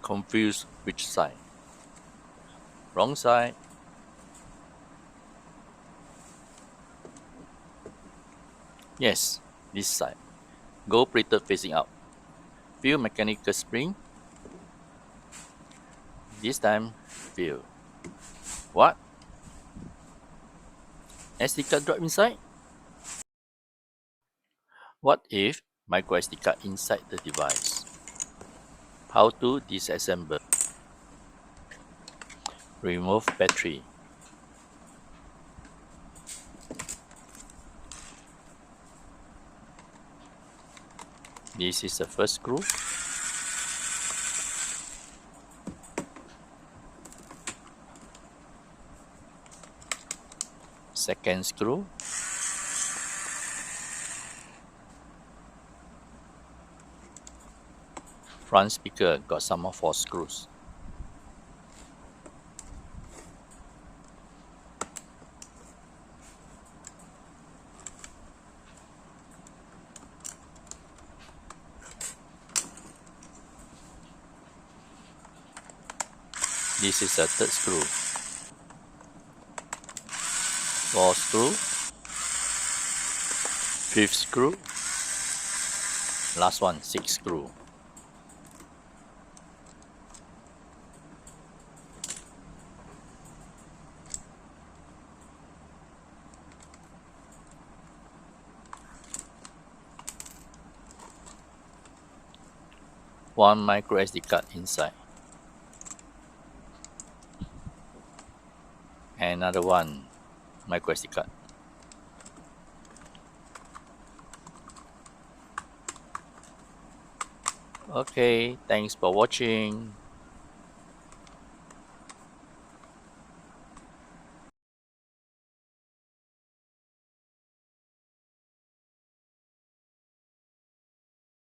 Confused which side? Wrong side. Yes, this side. Gold plated facing out. Feel mechanical spring. This time, feel. What? SD card drop inside? What if microSD card inside the device? How to disassemble. Remove battery. This is the first screw. Second screw. Front speaker got some more 4 screws. This is the third screw. 4th screw. 5th screw. Last one, 6th screw. One microSD card inside. Another one microSD card. Okay, thanks for watching.